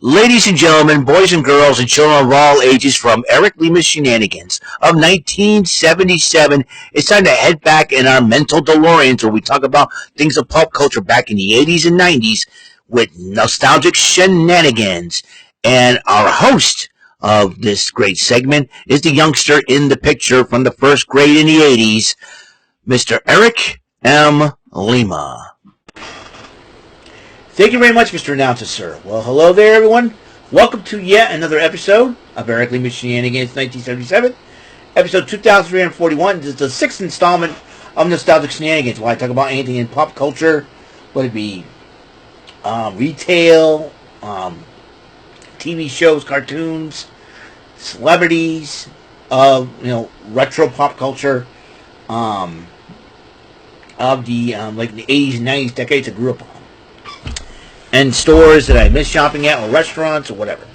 Ladies and gentlemen, boys and girls, and children of all ages, from Eric Lima's Shenanigans of 1977, it's time to head back in our mental DeLoreans where we talk about things of pop culture back in the 80s and 90s with nostalgic shenanigans. And our host of this great segment is the youngster in the picture from the first grade in the 80s, Mr. Eric M. Lima. Thank you very much, Mr. Announcer, sir. Well, hello there, everyone. Welcome to yet another episode of Eric Lima's Shenanigans 1977, episode 2341. This is the sixth installment of Nostalgic Shenanigans, where I talk about anything in pop culture, whether it be retail, TV shows, cartoons, celebrities, retro pop culture, of the like the 80s and 90s decades I grew up on. And stores that I miss shopping at, or restaurants, or whatever.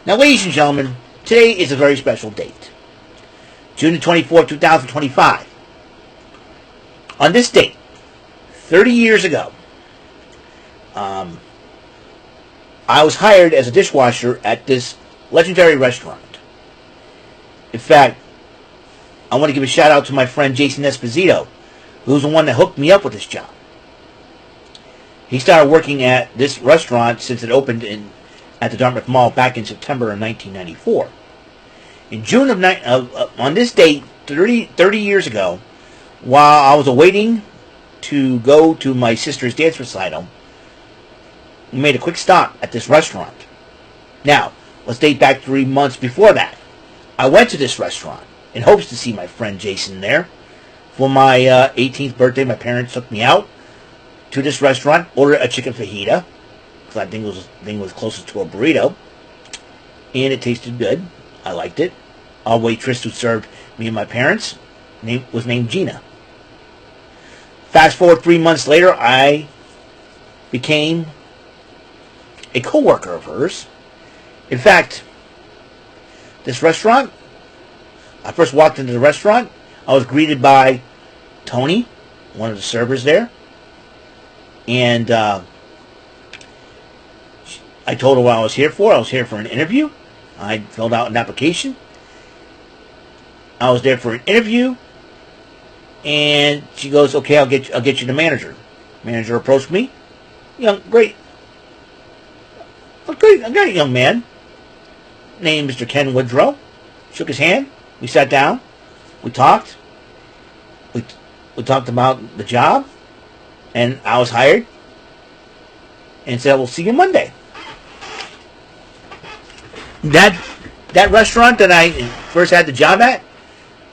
Now, ladies and gentlemen, today is a very special date. June 24, 2025. On this date, 30 years ago, I was hired as a dishwasher at this legendary restaurant. In fact, I want to give a shout out to my friend Jason Esposito, who's the one that hooked me up with this job. He started working at this restaurant since it opened at the Dartmouth Mall back in September of 1994. In June on this date, 30 years ago, while I was awaiting to go to my sister's dance recital, we made a quick stop at this restaurant. Now, let's date back 3 months before that. I went to this restaurant in hopes to see my friend Jason there. For my 18th birthday, my parents took me out to this restaurant, ordered a chicken fajita, because I think thing was closest to a burrito, and it tasted good. I liked it. Our waitress who served me and my parents was named Gina. Fast forward 3 months later, I became a co-worker of hers. In fact, this restaurant, I first walked into the restaurant, I was greeted by Tony, one of the servers there. And I told her what I was here for. I was here for an interview. I filled out an application. I was there for an interview. And she goes, "Okay, I'll get you the manager." Manager approached me. Great. I got a young man named Mr. Ken Woodrow. Shook his hand. We sat down. We talked. We talked about the job. And I was hired and said, "We'll see you Monday." That restaurant that I first had the job at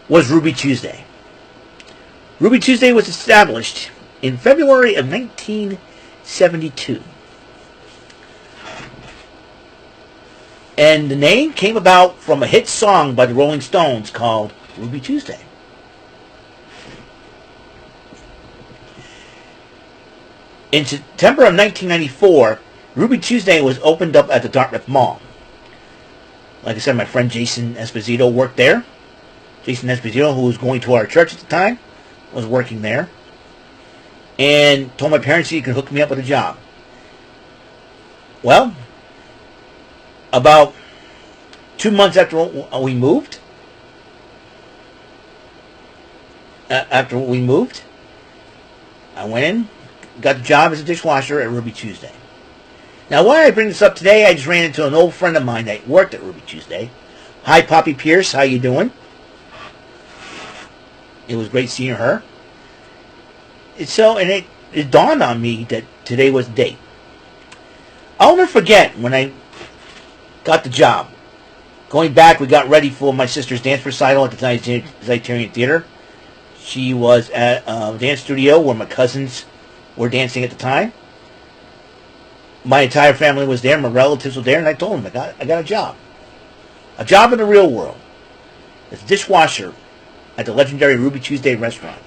was Ruby Tuesday. Ruby Tuesday was established in February of 1972. And the name came about from a hit song by the Rolling Stones called Ruby Tuesday. In September of 1994, Ruby Tuesday was opened up at the Dartmouth Mall. Like I said, my friend Jason Esposito worked there. Jason Esposito, who was going to our church at the time, was working there. And told my parents he could hook me up with a job. Well, about 2 months after we moved, I went in, got the job as a dishwasher at Ruby Tuesday. Now, why I bring this up today, I just ran into an old friend of mine that worked at Ruby Tuesday. Hi, Poppy Pierce. How you doing? It was great seeing her. It dawned on me that today was the date. I'll never forget when I got the job. Going back, we got ready for my sister's dance recital at the Zitarian Theater. She was at a dance studio where my cousins were dancing at the time. My entire family was there. My relatives were there, and I told them I got a job in the real world, as a dishwasher at the legendary Ruby Tuesday restaurant.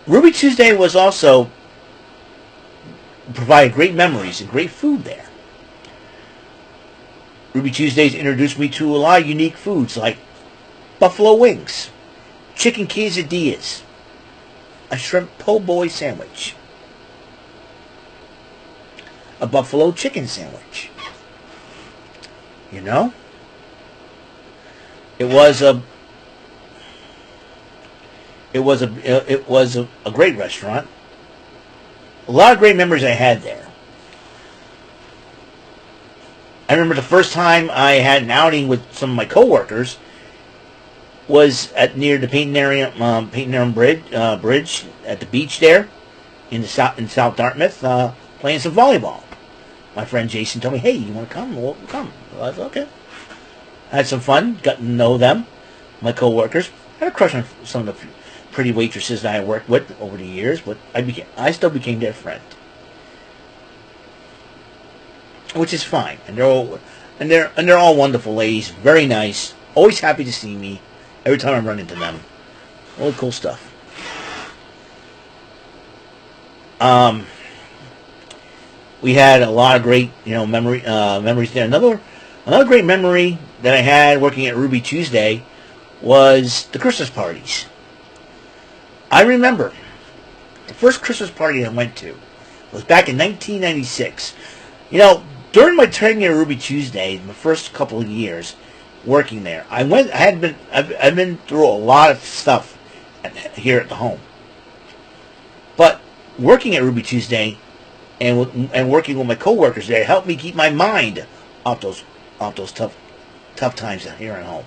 Ruby Tuesday was also provided great memories and great food there. Ruby Tuesdays introduced me to a lot of unique foods like buffalo wings, chicken quesadillas, a shrimp po' boy sandwich, a buffalo chicken sandwich. You know? It was a great restaurant. A lot of great memories I had there. I remember the first time I had an outing with some of my coworkers was near the Peyton Bridge at the beach there in South Dartmouth, playing some volleyball. My friend Jason told me, "Hey, you want to come? We'll come." I was okay. I had some fun, got to know them, my coworkers. I had a crush on some of the pretty waitresses that I worked with over the years, but I still became their friend, which is fine. And they're all wonderful ladies, very nice, always happy to see me every time I run into them. All cool stuff. We had a lot of great, memories there. Another great memory that I had working at Ruby Tuesday was the Christmas parties. I remember the first Christmas party I went to was back in 1996. During my tenure at Ruby Tuesday, the first couple of years working there, I've been through a lot of stuff here at the home. But working at Ruby Tuesday and working with my coworkers there helped me keep my mind off those tough times here at home.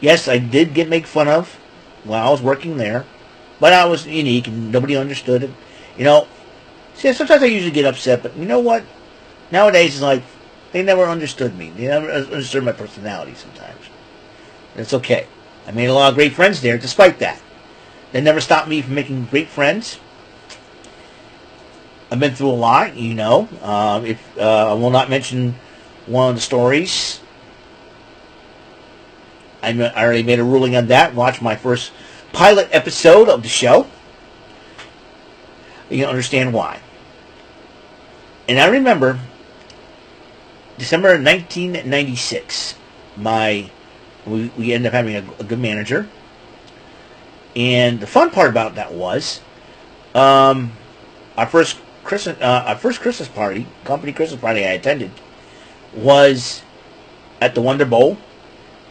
Yes, I did get made fun of while I was working there, but I was unique and nobody understood it. See, sometimes I usually get upset, but you know what? Nowadays it's like they never understood me. They never understood my personality sometimes. It's okay. I made a lot of great friends there despite that. They never stopped me from making great friends. I've been through a lot, I will not mention one of the stories. I already made a ruling on that. Watch my first pilot episode of the show. You can understand why. And I remember December 1996. We ended up having a good manager. And the fun part about that was our first Christmas party, company Christmas party I attended, was at the Wonder Bowl,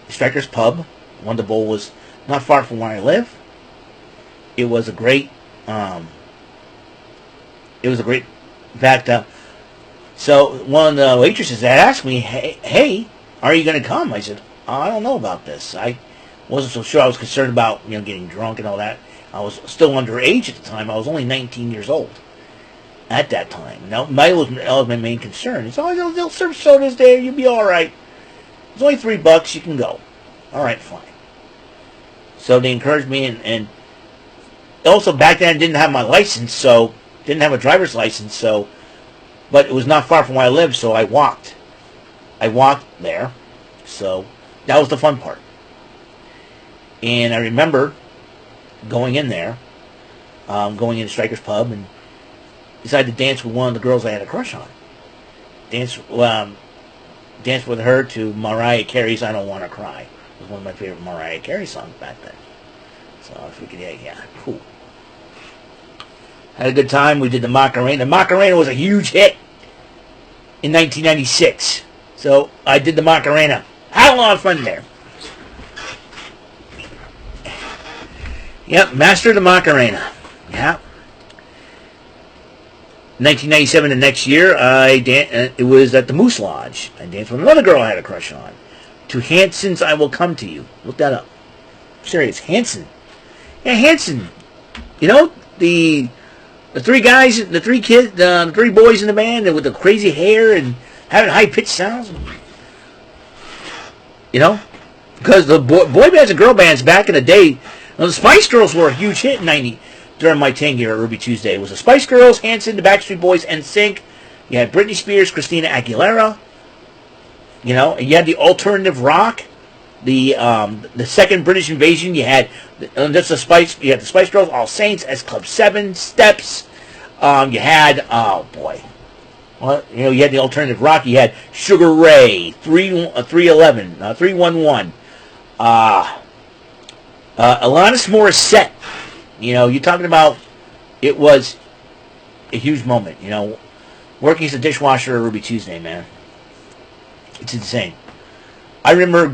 Strikers Pub. Wonder Bowl was not far from where I live. It was a great. In fact, so one of the waitresses had asked me, "Hey, are you going to come?" I said, "I don't know about this. I wasn't so sure. I was concerned about getting drunk and all that. I was still underage at the time. I was only 19 years old at that time. Now, that was my main concern. It's they'll serve sodas there. You'll be all right. It's only $3. You can go. All right, fine." So they encouraged me, and also back then I didn't have my license, so didn't have a driver's license, so but it was not far from where I lived, so I walked. I walked there, so that was the fun part. And I remember going in there, going into Strikers Pub, and decided to dance with one of the girls I had a crush on. Dance with her to Mariah Carey's "I Don't Want to Cry." It was one of my favorite Mariah Carey songs back then. So I figured, yeah, cool. Had a good time. We did the Macarena. The Macarena was a huge hit in 1996. So I did the Macarena. Had a lot of fun there. Yep, master of the Macarena. Yeah. 1997, the next year, it was at the Moose Lodge. I danced with another girl I had a crush on. To Hanson's "I Will Come to You." Look that up. I'm serious. Hanson. Yeah, Hanson. The three guys, the three kids, the three boys in the band with the crazy hair and having high-pitched sounds. Because the boy bands and girl bands back in the day, the Spice Girls were a huge hit in '90 during my tenure at Ruby Tuesday. It was the Spice Girls, Hanson, the Backstreet Boys, NSYNC. You had Britney Spears, Christina Aguilera. And you had the alternative rock, the second British Invasion. You had the Spice Girls, All Saints, S Club 7, Steps. You had you had the alternative rock. You had Sugar Ray, 311, 311. Alanis Morissette You're talking about, it was a huge moment. Working as a dishwasher at Ruby Tuesday, man. It's insane. I remember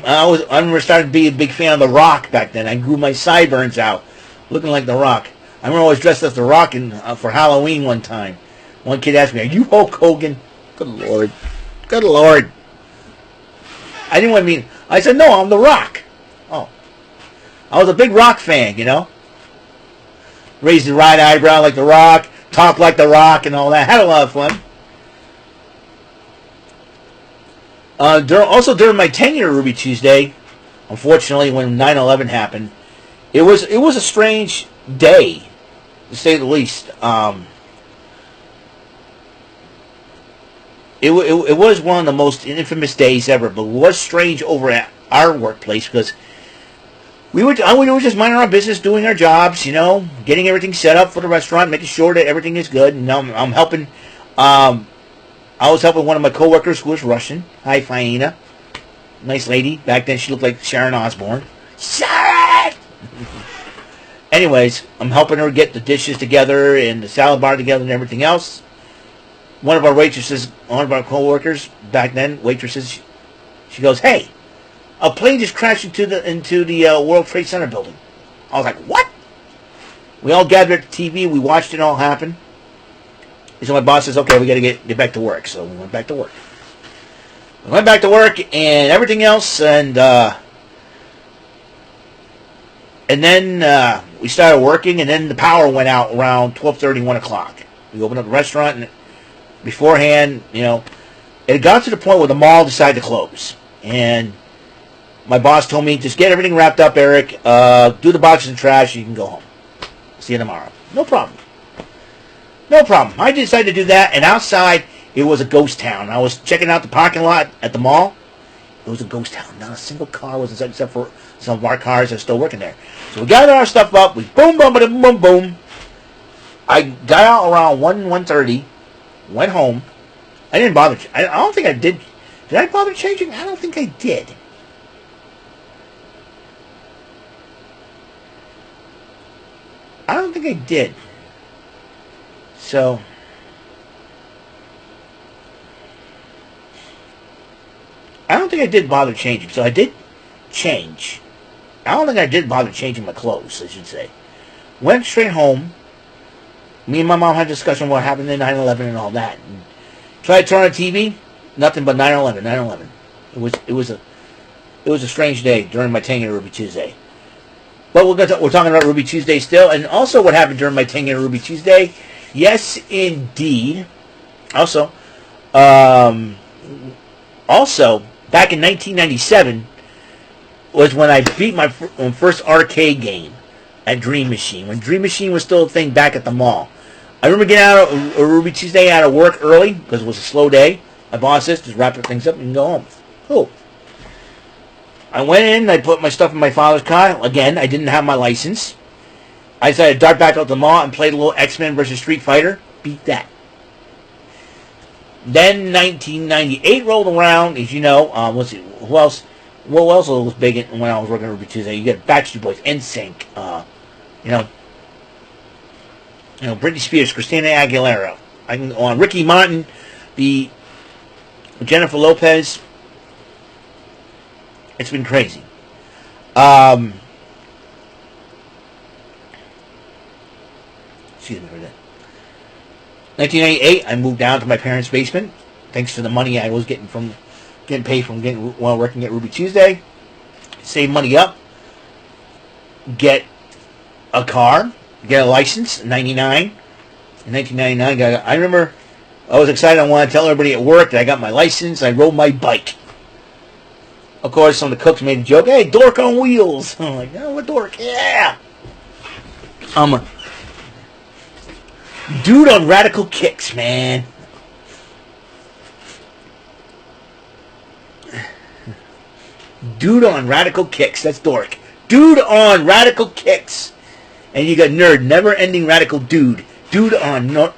I remember starting to be a big fan of The Rock back then. I grew my sideburns out, looking like The Rock. I remember I was dressed as The Rock for Halloween one time. One kid asked me, "Are you Hulk Hogan?" Good Lord. Good Lord. I didn't want to mean. I said, "No, I'm The Rock." Oh. I was a big Rock fan, Raised the right eyebrow like The Rock, talked like The Rock, and all that. Had a lot of fun. Also during my tenure at Ruby Tuesday, unfortunately, when 9/11 happened, it was a strange day, to say the least. It was one of the most infamous days ever, but it was strange over at our workplace because we were just minding our business, doing our jobs, getting everything set up for the restaurant, making sure that everything is good. And I'm helping. I was helping one of my coworkers who was Russian. Hi, Faina. Nice lady. Back then, she looked like Sharon Osbourne. Sharon! Anyways, I'm helping her get the dishes together and the salad bar together and everything else. One of our coworkers back then, waitresses, she goes, "Hey, a plane just crashed into the World Trade Center building." I was like, "What?" We all gathered at the TV. We watched it all happen. So my boss says, "Okay, we got to get back to work." So we went back to work. We went back to work and everything else, and then we started working, and then the power went out around 12:30, 1 o'clock. We opened up the restaurant, and beforehand, it got to the point where the mall decided to close. And my boss told me, "Just get everything wrapped up, Eric. Do the boxes and trash, and you can go home. See you tomorrow." No problem. No problem. I decided to do that, and outside, it was a ghost town. I was checking out the parking lot at the mall. It was a ghost town. Not a single car was inside except for some of our cars that are still working there. So we gathered our stuff up. We boom, boom, boom, boom, boom. I got out around 1:30, went home. I didn't bother. I don't think I did. Did I bother changing? I don't think I did. I don't think I did. So, I don't think I did bother changing. So I did change. I don't think I did bother changing my clothes, I should say. Went straight home. Me and my mom had a discussion on what happened in 9/11 and all that. And tried to turn on the TV, nothing but 9/11, 9/11. It was a strange day during my tenure at Ruby Tuesday. But we're talking about Ruby Tuesday still, and also what happened during my tenure at Ruby Tuesday. Yes, indeed. Also, back in 1997 was when I beat my first arcade game at Dream Machine. When Dream Machine was still a thing back at the mall. I remember getting out of Ruby Tuesday out of work early because it was a slow day. My boss says, "Just wrap your things up and go home." Cool. I went in, I put my stuff in my father's car. Again, I didn't have my license. I decided to dart back out to the mall and played a little X-Men versus Street Fighter. Beat that. Then 1998 rolled around, as you know. Let's see, who else? What else was big when I was working at Ruby Tuesday? You get Backstreet Boys, NSYNC, Britney Spears, Christina Aguilera. I can go on. Ricky Martin, Jennifer Lopez. It's been crazy. Excuse me for that. 1998, I moved down to my parents' basement, thanks to the money I was getting paid while working at Ruby Tuesday. Save money up, get a car, get a license. In 1999, I remember I was excited. I wanted to tell everybody at work that I got my license. I rode my bike. Of course, some of the cooks made a joke. "Hey, dork on wheels." I'm like, "Oh, what dork? Yeah." I'm a dude on radical kicks, man. Dude on radical kicks. That's dork. Dude on radical kicks. And you got nerd, never-ending radical dude. Dude on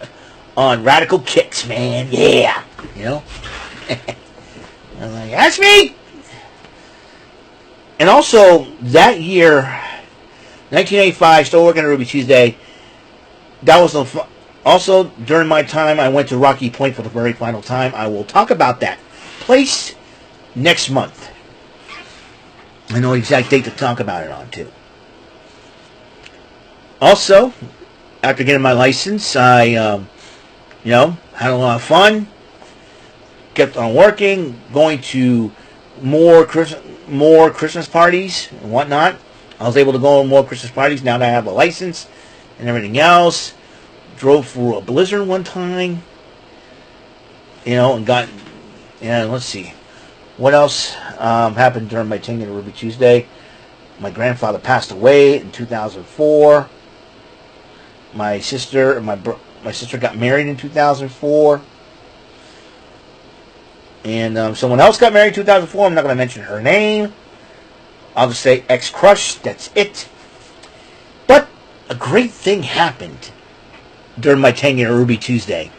radical kicks, man. Yeah. I'm like, that's me. And also, that year, 1985, still working at Ruby Tuesday. That was also during my time. I went to Rocky Point for the very final time. I will talk about that place next month. I know the exact date to talk about it on too. Also, after getting my license, I had a lot of fun. Kept on working, going to more Christmas parties and whatnot. I was able to go to more Christmas parties now that I have a license and everything else. Drove through a blizzard one time, and got, let's see, what else happened during my tenure at Ruby Tuesday. My grandfather passed away in 2004. My sister got married in 2004. And someone else got married in 2004. I'm not going to mention her name. I'll just say ex-crush. That's it. But a great thing happened during my tenure at Ruby Tuesday.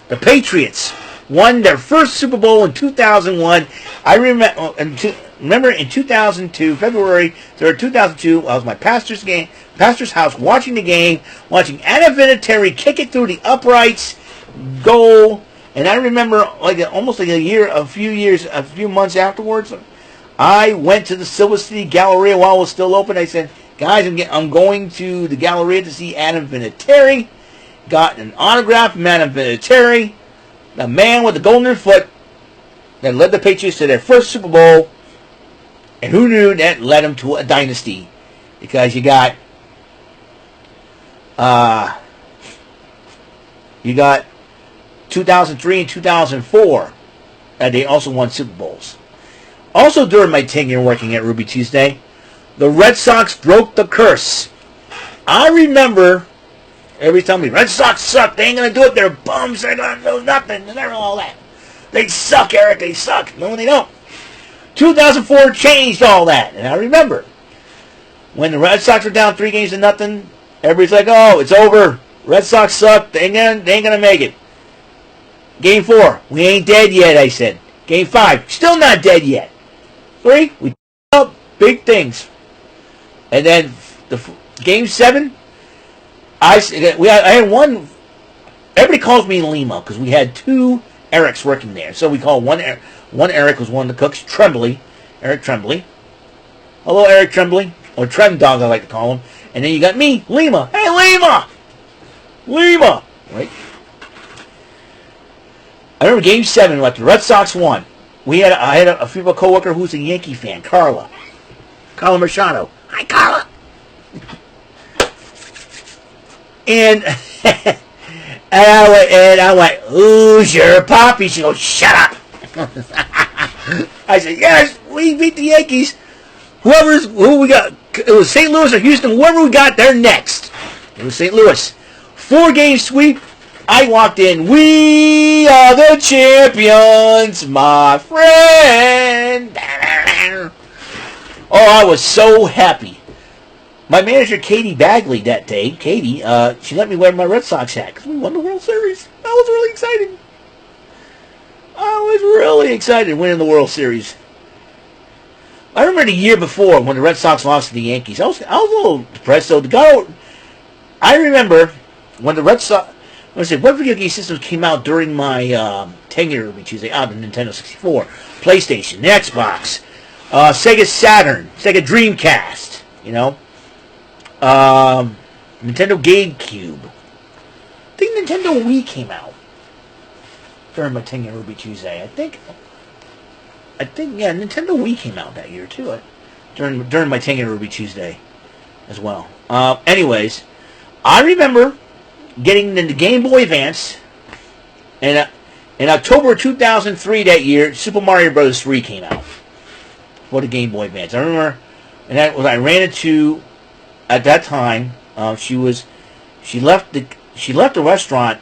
The Patriots won their first Super Bowl in 2001. I remember in 2002, February 3rd, 2002, I was at my pastor's house watching the game, watching Anna Vinatieri kick it through the uprights, goal. And I remember almost a few months afterwards, I went to the Silver City Galleria while it was still open. I said, guys, I'm going to the Galleria to see Anna Vinatieri. Got an autograph from Anna Vinatieri, the man with the golden foot that led the Patriots to their first Super Bowl. And who knew that led them to a dynasty? Because you got 2003 and 2004, and they also won Super Bowls. Also during my tenure working at Ruby Tuesday, the Red Sox broke the curse. I remember every time Red Sox suck, they ain't going to do it, they're bums, they're going to do nothing, and all that. They suck, Eric, they suck. No, they don't. 2004 changed all that, and I remember when the Red Sox were down 3-0, everybody's like, oh, it's over. Red Sox suck, they ain't gonna make it. Game 4, we ain't dead yet, I said. Game 5, still not dead yet. 3, we up big things. And then Game 7, I had one. Everybody calls me Lima because we had 2 Erics working there. So we call one Eric was one of the cooks, Eric Tremblay. Hello, Eric Tremblay, or Trem Dog, I like to call him. And then you got me, Lima. Hey, Lima, right? I remember Game 7, like the Red Sox won. I had a female coworker who's a Yankee fan, Carla Machado. Hi, Carla. And I went, who's your poppy? She goes, shut up. I said, yes, we beat the Yankees. Who we got? It was St. Louis or Houston. Whoever we got, they're next. It was St. Louis. 4-game sweep. I walked in. We are the champions, my friend. Oh, I was so happy. My manager, Katie Bagley, that day, she let me wear my Red Sox hat because we won the World Series. I was really excited. Winning the World Series. I remember the year before when the Red Sox lost to the Yankees. I was a little depressed, though. I remember when the Red Sox... what video game systems came out during my tenure, which is the Nintendo 64, PlayStation, the Xbox, Sega Saturn, Sega Dreamcast, Nintendo GameCube. I think Nintendo Wii came out during my tenure at Ruby Tuesday. I think Nintendo Wii came out that year too. During my tenure at Ruby Tuesday as well. Anyways, I remember getting the Game Boy Advance, and in October 2003 that year, Super Mario Bros. 3 came out for the Game Boy Advance. I remember, and that was I ran into at that time. She left the restaurant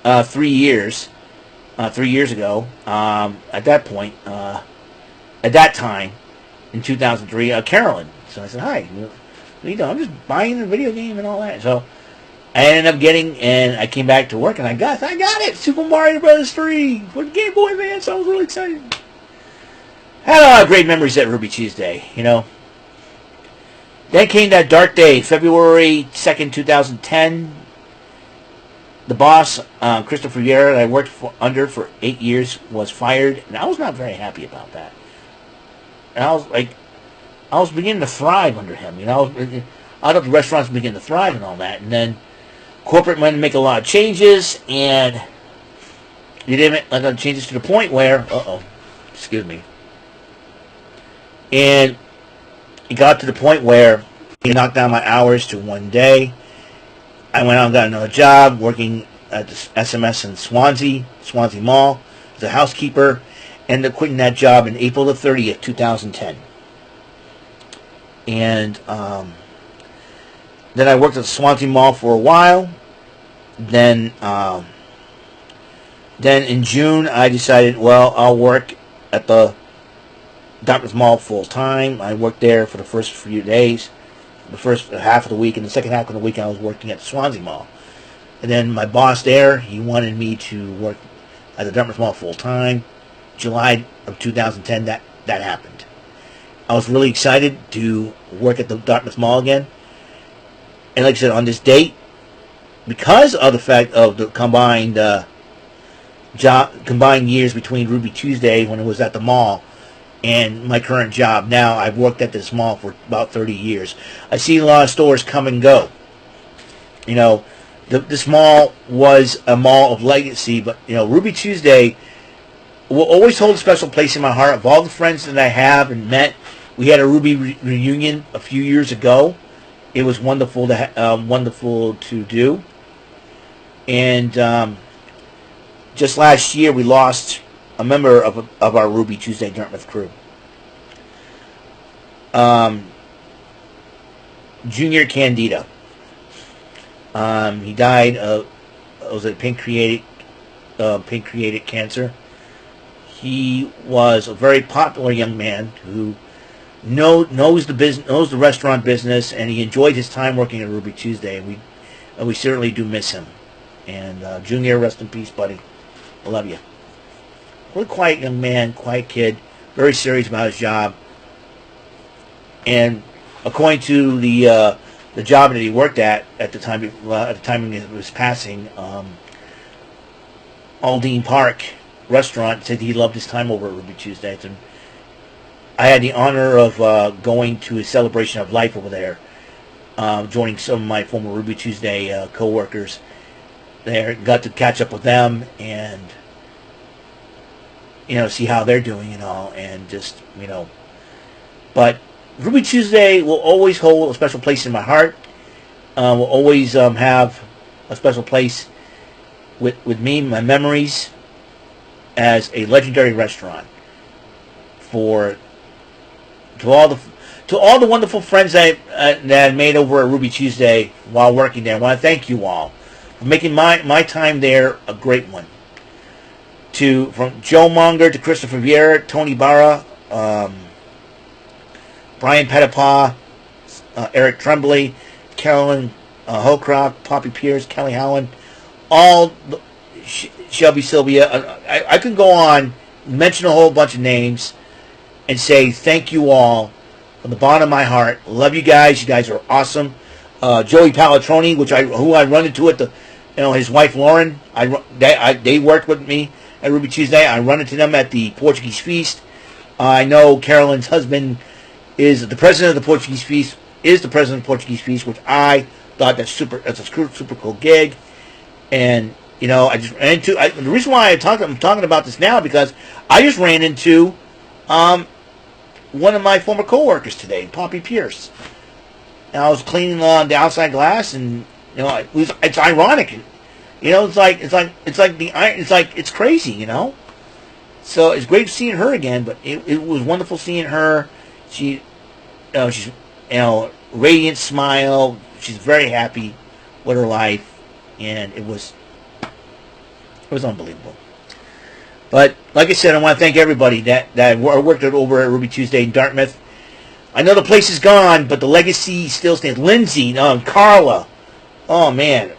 3 years ago. At that point, at that time in 2003, Carolyn. So I said, hi. I'm just buying the video game and all that. So I ended up and I came back to work, and I got it! Super Mario Bros. 3 for the Game Boy Advance. I was really excited. Had a lot of great memories at Ruby Tuesday, Then came that dark day, February 2nd, 2010. The boss, Christopher Vieira, that I worked under for 8 years, was fired, and I was not very happy about that. And I was beginning to thrive under him. I thought the restaurants were beginning to thrive and all that. And then corporate wanted to make a lot of changes, and they didn't make a lot of changes to the point where, excuse me. And it got to the point where he knocked down my hours to 1 day. I went out and got another job working at the SMS in Swansea Mall as a housekeeper, and ended up quitting that job in April the 30th, 2010. And then I worked at the Swansea Mall for a while. Then in June, I decided, well, I'll work at the Dartmouth Mall full time. I worked there for the first few days, the first half of the week, and the second half of the week I was working at the Swansea Mall. And then my boss there, he wanted me to work at the Dartmouth Mall full time. July of 2010, that happened. I was really excited to work at the Dartmouth Mall again. And like I said, on this date, because of the fact of the combined years between Ruby Tuesday when it was at the mall and my current job now, I've worked at this mall for about 30 years. I see a lot of stores come and go. This mall was a mall of legacy, but Ruby Tuesday will always hold a special place in my heart. Of all the friends that I have and met, we had a Ruby reunion a few years ago. It was wonderful to do. And just last year, we lost a member of our Ruby Tuesday Dartmouth crew. Junior Candida. He died of pancreatic cancer. He was a very popular young man who knows the restaurant business, and he enjoyed his time working at Ruby Tuesday. And we certainly do miss him. And Junior, rest in peace, buddy. I love you. Really quiet young man, quiet kid, very serious about his job. And according to the job that he worked at the time of his passing, Aldine Park restaurant, said he loved his time over at Ruby Tuesday. And I had the honor of going to his celebration of life over there, joining some of my former Ruby Tuesday co-workers there. Got to catch up with them and see how they're doing and all, and just but Ruby Tuesday will always hold a special place in my heart. Will always have a special place with me, my memories, as a legendary restaurant. To all the wonderful friends that I made over at Ruby Tuesday while working there, I want to thank you all for making my time there a great one. From Joe Monger to Christopher Vieira, Tony Barra, Brian Pettipaw, Eric Tremblay, Carolyn Holcroft, Poppy Pierce, Kelly Howland, Shelby Sylvia. I can go on, mention a whole bunch of names, and say thank you all from the bottom of my heart. Love you guys. You guys are awesome. Joey Palatroni, who I run into at his wife Lauren. They worked with me at Ruby Tuesday. I run into them at the Portuguese Feast. I know Carolyn's husband is the president of the Portuguese Feast. Which I thought that's a super cool gig. And I just ran into. The reason why I'm talking about this now because I just ran into one of my former coworkers today, Poppy Pierce. And I was cleaning the outside glass, and it's ironic. It's crazy. So it's great seeing her again, but it was wonderful seeing her. She's radiant smile. She's very happy with her life, and it was unbelievable. But like I said, I want to thank everybody that worked over at Ruby Tuesday in Dartmouth. I know the place is gone, but the legacy still stands. Lindsay, Carla, oh man,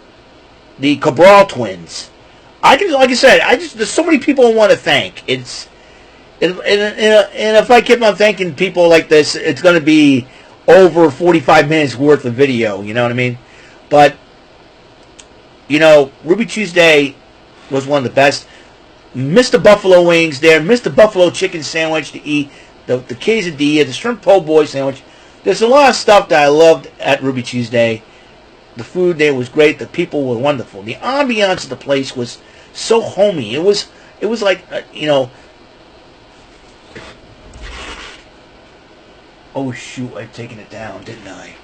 the Cabral twins. There's so many people I want to thank. And if I keep on thanking people like this, it's going to be over 45 minutes worth of video. You know what I mean? But Ruby Tuesday was one of the best. Missed the buffalo wings there. Missed the buffalo chicken sandwich to eat. The quesadilla, the shrimp po' boy sandwich. There's a lot of stuff that I loved at Ruby Tuesday. The food there was great. The people were wonderful. The ambiance of the place was so homey. It was like oh shoot! I've taken it down, didn't I?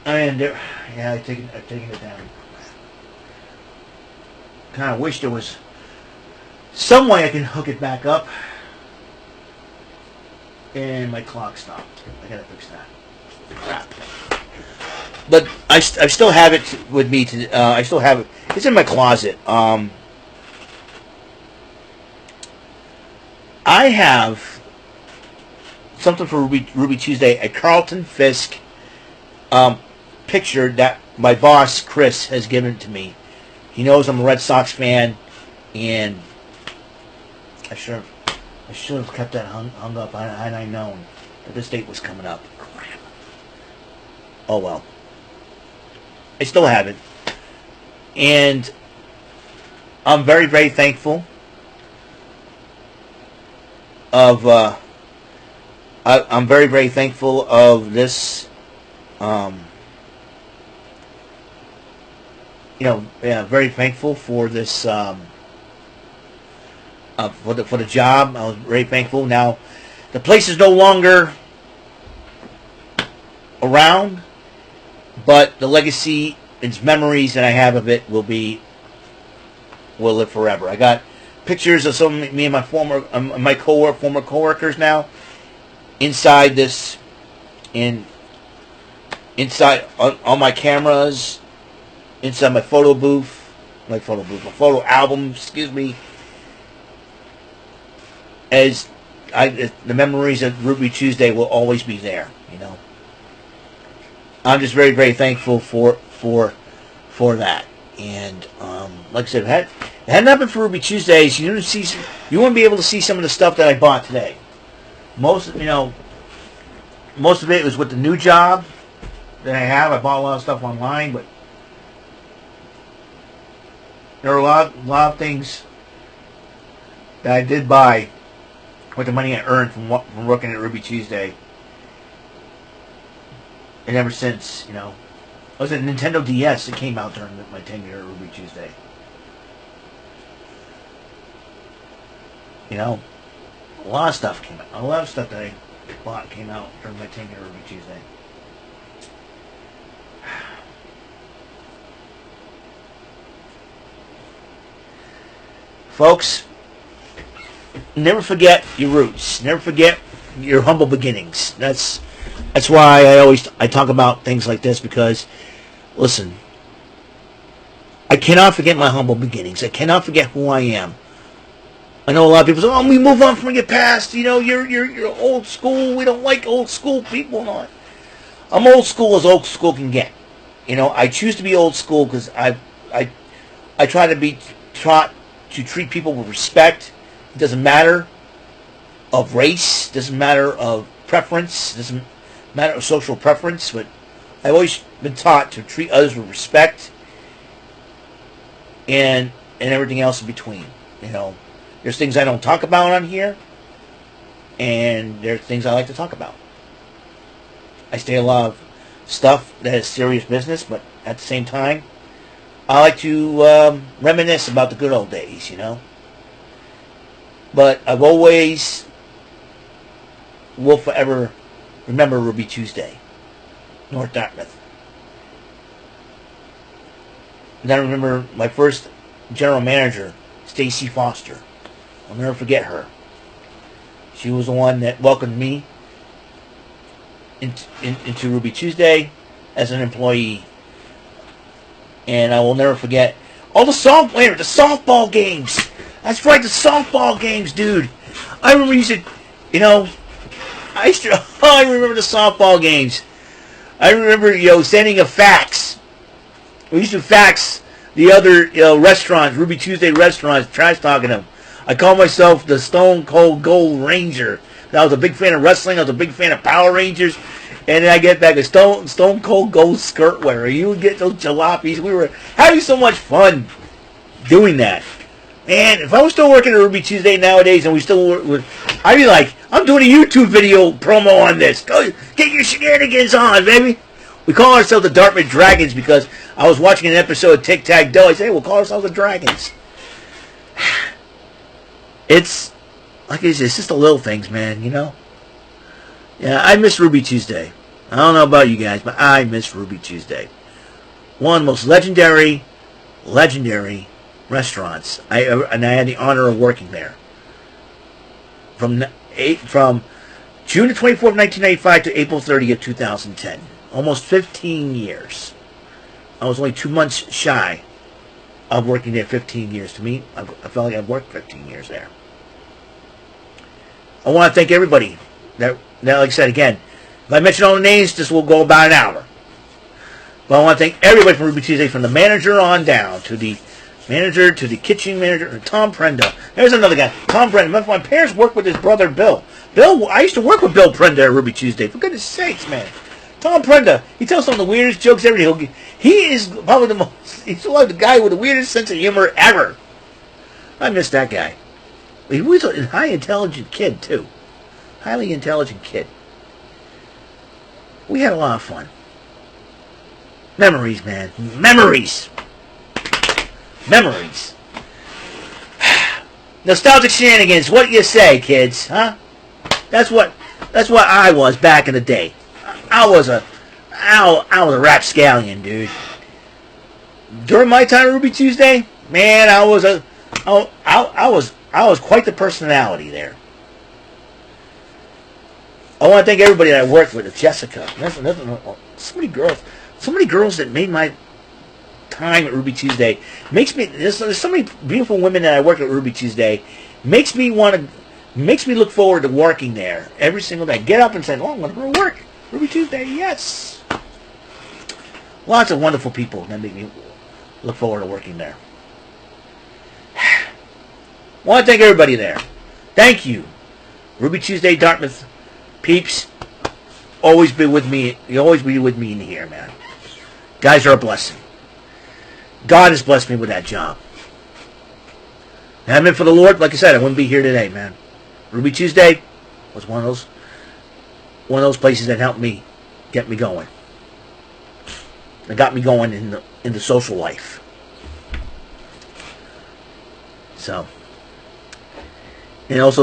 I've taken it down. Kind of wish there was some way I can hook it back up. And my clock stopped. I gotta fix that. Crap. But I still have it with me. I still have it. It's in my closet. I have something for Ruby Tuesday. A Carlton Fisk picture that my boss Chris has given to me. He knows I'm a Red Sox fan, and I should have kept that hung up. Had I known that this date was coming up. Crap. Oh well. I still have it, and I'm very, very thankful of. I'm very, very thankful of this. Very thankful for this. For the job, I was very thankful. Now, the place is no longer around, but the legacy and memories that I have of it will live forever. I got pictures of some of me and my former coworkers now inside this, inside on my cameras, inside my photo album. Excuse me. As the memories of Ruby Tuesday will always be there, I'm just very, very thankful for that. And like I said, if it hadn't happened for Ruby Tuesdays, you wouldn't be able to see some of the stuff that I bought today. Most of it was with the new job that I have. I bought a lot of stuff online, but there are a lot of things that I did buy with the money I earned from working at Ruby Tuesday. And ever since, it was a Nintendo DS that came out during my tenure at Ruby Tuesday. A lot of stuff came out. A lot of stuff that I bought came out during my tenure at Ruby Tuesday. Folks, never forget your roots. Never forget your humble beginnings. That's why I talk about things like this, because listen, I cannot forget my humble beginnings. I cannot forget who I am. I know a lot of people say, "Oh, we move on from your past. You're old school. We don't like old school people." No, I'm old school as old school can get. I choose to be old school because I try to be taught to treat people with respect. It doesn't matter of race, doesn't matter of preference, doesn't matter of social preference, but I've always been taught to treat others with respect and everything else in between. There's things I don't talk about on here, and there's things I like to talk about. I say a lot of stuff that is serious business, but at the same time, I like to reminisce about the good old days, But I've always will forever remember Ruby Tuesday, North Dartmouth. And I remember my first general manager, Stacy Foster. I'll never forget her. She was the one that welcomed me into Ruby Tuesday as an employee. And I will never forget all the softball games. That's right, the softball games, dude. I remember I remember the softball games. I remember, sending a fax. We used to fax the other, restaurants, Ruby Tuesday restaurants, trash talking them. I call myself the Stone Cold Gold Ranger. I was a big fan of wrestling. I was a big fan of Power Rangers. And then I get back a Stone Cold Gold skirt wearer. You would get those jalopies. We were having so much fun doing that. Man, if I was still working at Ruby Tuesday nowadays and we still were, I'd be like, I'm doing a YouTube video promo on this. Go get your shenanigans on, baby. We call ourselves the Dartmouth Dragons because I was watching an episode of Tic Tac Doe. I said, hey, we'll call ourselves the Dragons. It's, like I said, it's just the little things, man, you know? Yeah, I miss Ruby Tuesday. I don't know about you guys, but I miss Ruby Tuesday. One of the most legendary restaurants. And I had the honor of working there. From June the 24th, 1995 to April 30th, 2010. Almost 15 years. I was only 2 months shy of working there 15 years. To me, I felt like I'd worked 15 years there. I want to thank everybody. That, like I said, again, if I mention all the names, this will go about an hour. But I want to thank everybody from Ruby Tuesday, from the manager on down, to the manager, to the kitchen manager, Tom Prenda. There's another guy, Tom Prenda. My parents worked with his brother, Bill. I used to work with Bill Prenda at Ruby Tuesday. For goodness sakes, man. Tom Prenda, he tells some of the weirdest jokes ever. He is probably he's like the guy with the weirdest sense of humor ever. I miss that guy. He was a highly intelligent kid, too. Highly intelligent kid. We had a lot of fun. Memories, man. Memories. Nostalgic Shenanigans. What you say, kids? Huh? That's what I was back in the day. I was a rapscallion, dude. During my time at Ruby Tuesday, man, I was quite the personality there. I want to thank everybody that I worked with. Jessica, so many girls that made my time at Ruby Tuesday. There's so many beautiful women that I work at Ruby Tuesday. Makes me look forward to working there every single day. Get up and say, "Oh, I'm going to go to work Ruby Tuesday." Yes, lots of wonderful people that make me look forward to working there. I want to thank everybody there. Thank you, Ruby Tuesday, Dartmouth peeps. Always be with me. You always be with me in here, man. Guys are a blessing. God has blessed me with that job. Had it been for the Lord, like I said, I wouldn't be here today, man. Ruby Tuesday was one of those places that helped me get me going. That got me going in the social life. So, and it was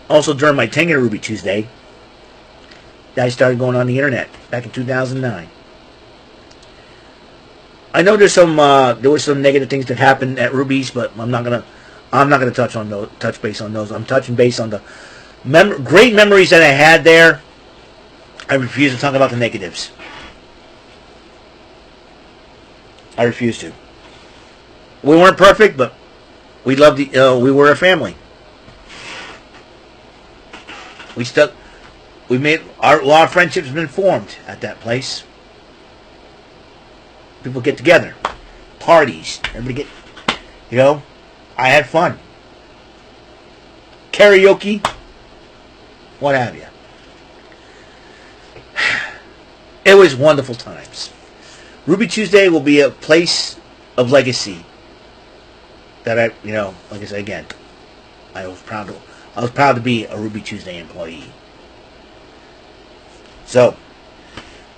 also during my tenure at Ruby Tuesday that I started going on the internet back in 2009. I know there were some negative things that happened at Ruby's, but I'm not gonna touch base on those. I'm touching base on the great memories that I had there. I refuse to talk about the negatives. I refuse to. We weren't perfect, but we loved we were a family. A lot of friendships have been formed at that place. People get together, parties, everybody I had fun. Karaoke, what have you. It was wonderful times. Ruby Tuesday will be a place of legacy that like I said again, I was proud to be a Ruby Tuesday employee. So,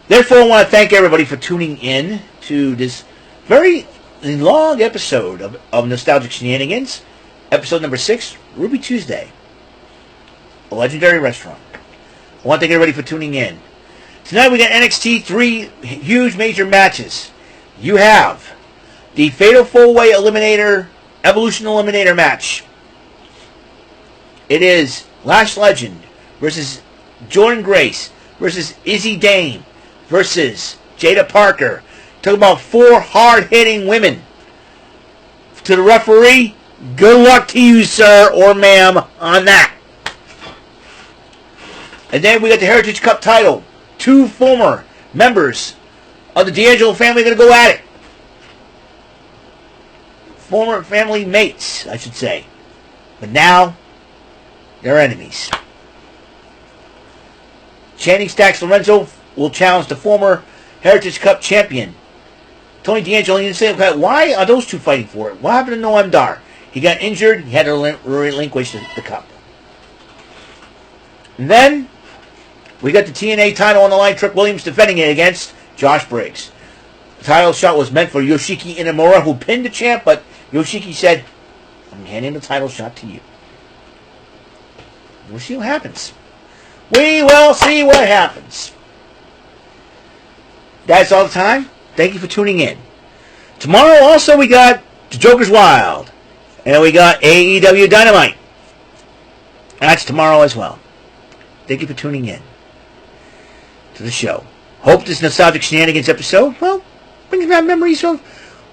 therefore, I want to thank everybody for tuning in to this very long episode of Nostalgic Shenanigans, episode number 6, Ruby Tuesday, a legendary restaurant. I want to thank everybody for tuning in. Tonight we got NXT 3 huge major matches. You have the Fatal 4-Way Evolution Eliminator match. It is Lash Legend versus Jordan Grace versus Izzy Dane versus Jada Parker. Talk about 4 hard-hitting women. To the referee, good luck to you, sir or ma'am, on that. And then we got the Heritage Cup title. 2 former members of the D'Angelo family are going to go at it. Former family mates, I should say. But now, they're enemies. Channing Stacks Lorenzo will challenge the former Heritage Cup champion, Tony D'Angelo. You say, okay, why are those two fighting for it? What happened to Noam Dar? He got injured. He had to relinquish the cup. And then, we got the TNA title on the line. Trick Williams defending it against Josh Briggs. The title shot was meant for Yoshiki Inamura, who pinned the champ, but Yoshiki said, I'm handing the title shot to you. We'll see what happens. We will see what happens. That's all the time. Thank you for tuning in. Tomorrow also we got The Joker's Wild. And we got AEW Dynamite. That's tomorrow as well. Thank you for tuning in to the show. Hope this Nostalgic Shenanigans episode, well, brings back memories of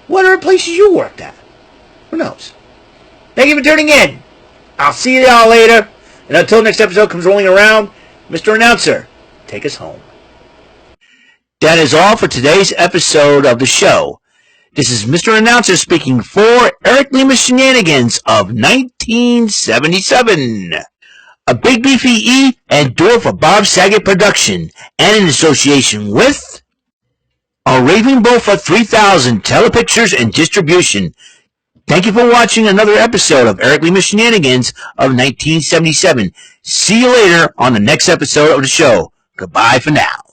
what other places you worked at. Who knows? Thank you for tuning in. I'll see you all later. And until next episode comes rolling around, Mr. Announcer, take us home. That is all for today's episode of the show. This is Mr. Announcer speaking for Eric Lima Shenanigans of 1977. A Big Beefy E and do it for Bob Saget production, and in association with a Raving Bull for 3000 Telepictures and Distribution. Thank you for watching another episode of Eric Lima Shenanigans of 1977. See you later on the next episode of the show. Goodbye for now.